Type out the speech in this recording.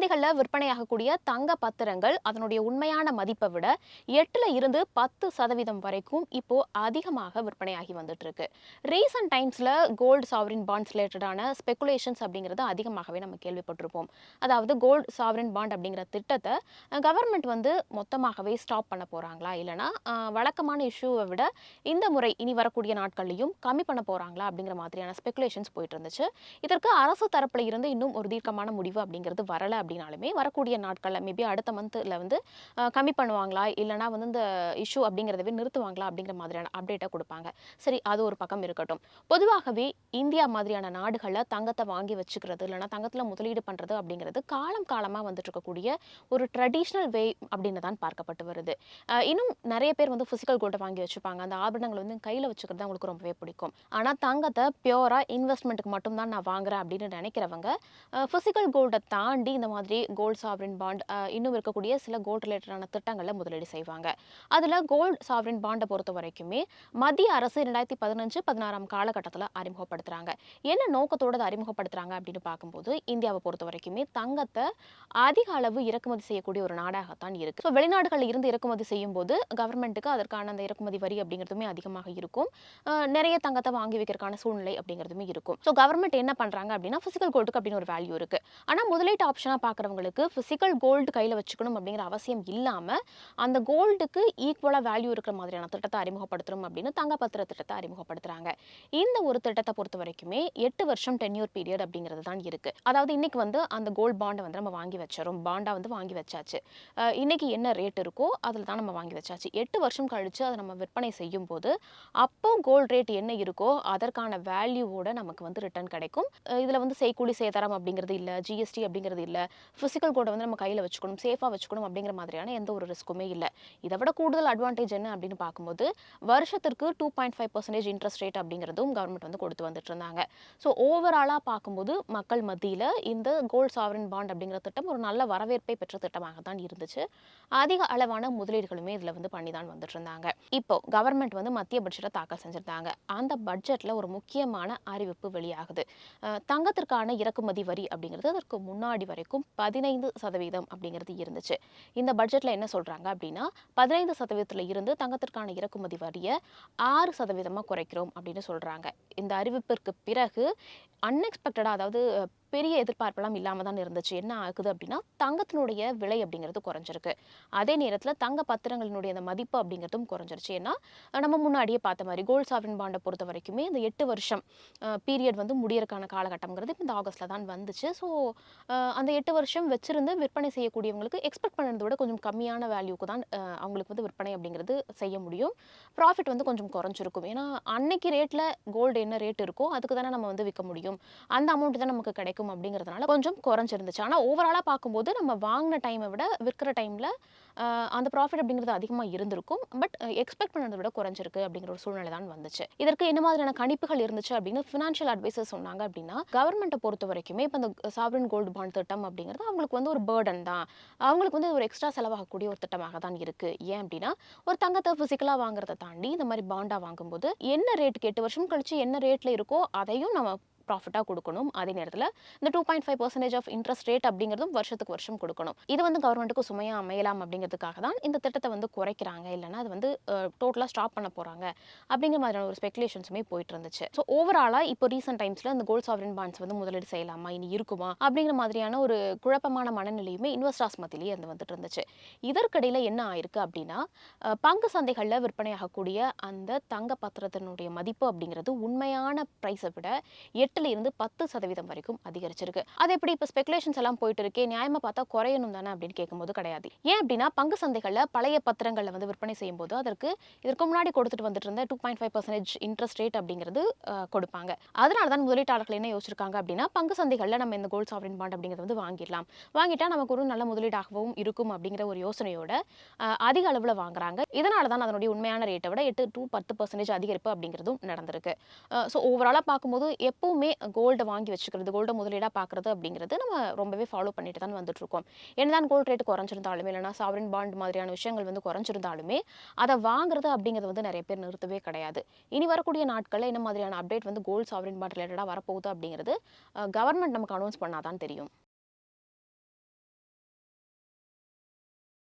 சந்தைகள்ல விற்பனையாகக்கூடிய தங்க பத்திரங்கள் அதனுடைய உண்மையான மதிப்பை விட 8ல இருந்து 10% வரைக்கும் இப்போ அதிகமாக விற்பனையாகி வந்துட்டு இருக்கு. ரீசன்ட் டைம்ஸ்ல கோல்டு சாவரின் பாண்ட்ஸ் ரிலேட்டடான ஸ்பெகுலேஷன்ஸ் அப்படிங்கிறது அதிகமாகவே நம்ம கேள்விப்பட்டிருப்போம். அதாவது கோல்டு சாவரின் பாண்ட் அப்படிங்கிற திட்டத்தை கவர்மெண்ட் வந்து மொத்தமாகவே ஸ்டாப் பண்ண போறாங்களா, இல்லைன்னா வழக்கமான இஷ்யூவை விட இந்த முறை இனி வரக்கூடிய நாட்கள்லையும் கம்மி பண்ண போறாங்களா அப்படிங்கிற மாதிரியான ஸ்பெகுலேஷன்ஸ் போயிட்டு இருந்துச்சு. இதற்கு அரசு தரப்புல இருந்து இன்னும் ஒரு தீர்க்கமான முடிவு அப்படிங்கிறது வரல அப்படின்னாலுமே வரக்கூடிய நாட்கள்ல மேபி அடுத்த மந்த்ல வந்து கம்மி பண்ணுவாங்களா, இல்லைனா வந்து இந்த இஷ்யூ அப்படிங்கிறதவே நிறுத்துவாங்களா அப்படிங்கிற மாதிரியான அப்டேட்டை கொடுப்பாங்க. சரி, அது ஒரு பக்கம் இருக்கட்டும். பொதுவாகவே இந்தியா மாதிரியான நாடுகள்ல தங்கத்தை வாங்கி வச்சுக்கிறது, இல்லைனா தங்கத்துல முதலீடு பண்றது அப்படிங்கிறது காலம் காலமா வந்துட்டு இருக்கக்கூடிய ஒரு ட்ரெடிஷ்னல் வே அப்படின்னு தான் பார்க்கப்பட்டு வருது. இன்னும் நிறைய பேர் வந்து பிசிக்கல் கோல்டை வாங்கி வச்சுப்பாங்க. அந்த ஆபரணங்கள் வந்து கையில வச்சுக்கிறது அவங்களுக்கு ரொம்பவே பிடிக்கும். ஆனா தங்கத்தை பியூரா இன்வெஸ்ட்மெண்ட்டுக்கு மட்டும் தான் நான் வாங்குறேன் அப்படின்னு நினைக்கிறவங்க பிசிக்கல் கோல்டை தாண்டி இந்த மாதிரி கோல்ட் சாவரின் பாண்ட் இன்னும் இருக்கக்கூடிய சில கோல்ட் ரிலேட்டடான திட்டங்களில் முதலீடு செய்வாங்க. அதில் கோல்ட் சாவரின் பாண்டை பொறுத்த வரைக்குமே மத்திய அரசு 2015-16 காலகட்டத்தில் அறிமுகப்படுத்துறாங்க. என்ன நோக்கத்தோடு அதை அறிமுகப்படுத்துறாங்க அப்படின்னு பார்க்கும்போது இந்தியாவை பொறுத்த வரைக்குமே தங்கத்தை அதிக அளவு இறக்குமதி செய்யக்கூடிய ஒரு நாடாகத்தான் இருக்கு. ஸோ வெளிநாடுகளில் இருந்து இறக்குமதி செய்யும் போது கவர்மெண்ட்டுக்கு அதற்கான அந்த இறக்குமதி வரி அப்படிங்கிறதுமே அதிகமாக இருக்கும். நிறைய தங்கத்தை வாங்கி வைக்கிறதுக்கான சூழ்நிலை அப்படிங்கிறதுமே இருக்கும். ஸோ கவர்மெண்ட் என்ன பண்றாங்க அப்படின்னா பிசிக்கல் கோல்டுக்கு அப்படின்னு ஒரு வேல்யூ இருக்கு. ஆனா முதலீட்டு ஆப்ஷனா பார்க்குறவங்களுக்கு பிசிக்கல் கோல்டு கையில வச்சுக்கணும் அப்படிங்கிற அவசியம் இல்லாம அந்த கோல்டுக்கு ஈக்குவலா வேல்யூ இருக்கிற மாதிரியான திட்டத்தை அறிமுகப்படுத்தணும் அப்படின்னு தங்கப்பத்திர திட்டத்தை அறிமுகப்படுத்துறாங்க. இந்த ஒரு திட்டத்தை பொறுத்த வரைக்குமே 8 வருஷம் டென்யூர் பீரியட் அப்படிங்கிறது தான் இருக்கு. அதாவது இன்னைக்கு வந்து அந்த கோல்ட் பாண்டை வந்து நம்ம வாங்கி வச்சிரோம், பாண்டா வந்து வாங்கி வச்சாச்சு. இன்னைக்கு என்ன ரேட் இருக்கோ அதில் தான் நம்ம வாங்கி வச்சாச்சு. 8 வருஷம் கழிச்சு அதை நம்ம விற்பனை செய்யும் போது அப்போ கோல்ட் ரேட் என்ன இருக்கோ அதற்கான வேல்யூவோட நமக்கு வந்து ரிட்டர்ன் கிடைக்கும். இதுல வந்து செய்கூலி சேதாரம் அப்படிங்கிறது இல்ல, ஜிஎஸ்டி அப்படிங்கிறது இல்ல, பிசிக்கல் கோடை வந்து நம்ம கையில வச்சுக்கணும், சேஃபா வச்சுக்கணும் அப்படிங்கிற மாதிரியான எந்த ஒரு ரிஸ்க்குமே இல்ல. இதை விட கூடுதல் அட்வான்டேஜ் என்ன அப்படின்னு பார்க்கும்போது வருஷத்திற்கு 2.5% இன்ட்ரெஸ்ட் ரேட் அப்படிங்கிறதும் கவர்மெண்ட் வந்து கொடுத்து வந்துட்டு இருந்தாங்க. ஸோ ஓவராலா பார்க்கும்போது மக்கள் மத்தியில இந்த கோல்ட் சாவரின் பாண்ட் அப்படிங்கிற திட்டம் ஒரு நல்ல வரவேற்பை பெற்ற திட்டமாக தான் இருந்துச்சு. அதிக அளவான முதலீடுகளுமே இதுல வந்து பண்ணி தான் வந்துட்டு இருந்தாங்க. இப்போ கவர்மெண்ட் வந்து மத்திய பட்ஜெட்டை தாக்கல் செஞ்சிருந்தாங்க. அந்த பட்ஜெட்ல ஒரு முக்கியமான அறிவிப்பு வெளியாகுது. தங்கத்திற்கான இறக்குமதி வரி அப்படிங்கிறது அதற்கு முன்னாடி வரைக்கும் 15% அப்படிங்கிறது இருந்துச்சு. இந்த பட்ஜெட்ல என்ன சொல்றாங்க அப்படின்னா 15% இருந்து தங்கத்திற்கான இறக்குமதி வரியை 6% குறைக்கிறோம் அப்படின்னு சொல்றாங்க. இந்த அறிவிப்பிற்கு பிறகு அன்எக்ஸ்பெக்டடா, அதாவது பெரிய எதிர்பார்ப்பெல்லாம் இல்லாம தான் இருந்துச்சு. என்ன ஆகுது அப்படின்னா தங்கத்தினுடைய விலை அப்படிங்கிறது குறைஞ்சிருக்கு. அதே நேரத்தில் தங்க பத்திரங்களினுடைய அந்த மதிப்பு அப்படிங்கிறதும் குறைஞ்சிருச்சு. ஏன்னா நம்ம முன்னாடியே பார்த்த மாதிரி கோல்ட் சாவரின் பாண்டை பொறுத்த வரைக்குமே இந்த 8 வருஷம் பீரியட் வந்து முடியறதுக்கான காலகட்டம்ங்கிறது இந்த ஆகஸ்ட்ல தான் வந்துச்சு. ஸோ அந்த 8 வருஷம் வச்சிருந்து விற்பனை செய்யக்கூடியவங்களுக்கு எக்ஸ்பெக்ட் பண்ணதை விட கொஞ்சம் கம்மியான வேல்யூக்கு தான் அவங்களுக்கு வந்து விற்பனை அப்படிங்கிறது செய்ய முடியும். ப்ராஃபிட் வந்து கொஞ்சம் குறைஞ்சிருக்கும். ஏன்னா அன்னைக்கு ரேட்ல கோல்டு என்ன ரேட் இருக்கோ அதுக்கு தானே நம்ம வந்து விற்க முடியும், அந்த அமௌண்ட் தான் நமக்கு கிடைக்கும் அப்படிங்கிறதுனால கொஞ்சம் குறைஞ்சிருந்துச்சு. ஆனால் ஓவராலாக பார்க்கும்போது நம்ம வாங்கின டைமை விட விற்கிற டைமில் அந்த ப்ராஃபிட் அப்படிங்கிறது அதிகமாக இருந்திருக்கும். பட் எக்ஸ்பெக்ட் பண்ணதை விட குறைஞ்சிருக்கு அப்படிங்கிற ஒரு சூழ்நிலை தான் வந்துச்சு. இதற்கு என்ன மாதிரியான கணிப்புகள் இருந்துச்சு அப்படின்னு ஃபினான்ஷியல் அட்வைசர் சொன்னாங்க அப்படின்னா கவர்மெண்ட்டை பொறுத்த வரைக்குமே இப்போ இந்த சாவரின் கோல்டு பாண்ட் திட்டம் அப்படிங்கிறது அவங்களுக்கு வந்து ஒரு பேர்டன் தான். அவங்களுக்கு வந்து ஒரு எக்ஸ்ட்ரா செலவாகக்கூடிய ஒரு திட்டமாக தான் இருக்கு. ஏன் அப்படின்னா ஒரு தங்கத்தை பிசிக்கலாக வாங்குறதை தாண்டி இந்த மாதிரி பாண்டா வாங்கும்போது என்ன ரேட்டுக்கு 8 வருஷம் கழிச்சு என்ன ரேட்ல இருக்கோ அதையும் நம்ம ப்ராஃபிட்டாக கொடுக்கணும். அதே நேரத்தில் இந்த 2.5% ஆஃப் இன்ட்ரெஸ்ட் ரேட் அப்படிங்கிறதும் வருஷத்துக்கு வருஷம் கொடுக்கணும். இது வந்து கவர்மெண்ட்டுக்கு சுமையாக அமையலாம் அப்படிங்கிறதுக்காக தான் இந்த திட்டத்தை வந்து குறைக்கிறாங்க, இல்லைன்னா அது வந்து டோட்டலாக ஸ்டாப் பண்ண போகிறாங்க அப்படிங்கிற மாதிரியான ஒரு ஸ்பெகுலேஷன்ஸுமே போயிட்டு இருந்துச்சு. ஸோ ஓவராலாக இப்போ ரீசெண்ட் டைம்ஸில் இந்த கோல்ட் சாவரின் பாண்ட்ஸ் வந்து முதலீடு செய்யலாமா, இனி இருக்குமா அப்படிங்கிற மாதிரியான ஒரு குழப்பமான மனநிலையுமே இன்வெஸ்டர்ஸ் மத்தியிலேயே இருந்து வந்துட்டு இருந்துச்சு. இதற்கிடையில் என்ன ஆயிருக்கு அப்படின்னா பங்கு சந்தைகளில் விற்பனையாகக்கூடிய அந்த தங்க பத்திரத்தினுடைய மதிப்பு அப்படிங்கிறது உண்மையான ப்ரைஸை விட 8ல இருந்து 10% வரைக்கும் அதிகரிச்சிருக்கு. அது எப்படி இப்போ ஸ்பெகுலேஷன்ஸ் எல்லாம் போயிட்டு இருக்கே, நியாயமா பார்த்தா குறையணும் தானே அப்படின்னு கேட்கும்போது கிடையாது. ஏன் அப்படின்னா பங்கு சந்தைகளில் பழைய பத்திரங்களை வந்து விற்பனை செய்யும் போது இதற்கு முன்னாடி கொடுத்துட்டு வந்துட்டு இருந்த 2.5% இன்ட்ரெஸ்ட் ரேட் அப்படிங்கிறது கொடுப்பாங்க. அதனால தான் முதலீட்டாளர்கள் என்ன யோசிச்சிருக்காங்க அப்படின்னா பங்கு சந்தைகளில் நம்ம இந்த கோல்ட் சாவரின் பாண்ட் அப்படிங்கிறது வந்து வாங்கிடலாம், வாங்கிட்டா நமக்கு ஒரு நல்ல முதலீடாகவும் இருக்கும் அப்படிங்கிற ஒரு யோசனையோட அதிக அளவில் வாங்குறாங்க. இதனால தான் அதனுடைய உண்மையான ரேட்டை விட 8 to 10% அதிகரிப்பு அப்படிங்கிறதும் நடந்திருக்கு. ஸோ ஓவராலாக பார்க்கும்போது எப்பவுமே கோல்டை வாங்கி வச்சுக்கிறது, கோல்டை முதலீடாக பார்க்குறது அப்படிங்கிறது நம்ம ரொம்பவே ஃபாலோ பண்ணிட்டு தான் வந்துட்டு இருக்கோம். என்னதான் கோல்ட் ரேட் குறைஞ்சிருந்தாலுமே, இல்லைனா சாவரின் பாண்ட் மாதிரியான விஷயங்கள் வந்து குறைஞ்சிருந்தாலுமே அதை வாங்குறது அப்படிங்கிறது வந்து நிறைய பேர் நிறுத்தவே கிடையாது. இனி வரக்கூடிய நாட்களில் என்ன மாதிரியான அப்டேட் வந்து கோல்ட் சாவரின் பாண்ட் ரிலேட்டடாக வரப்போகுது அப்படிங்கிறது கவர்மெண்ட் நமக்கு அனௌன்ஸ் பண்ணாதான் தெரியும்.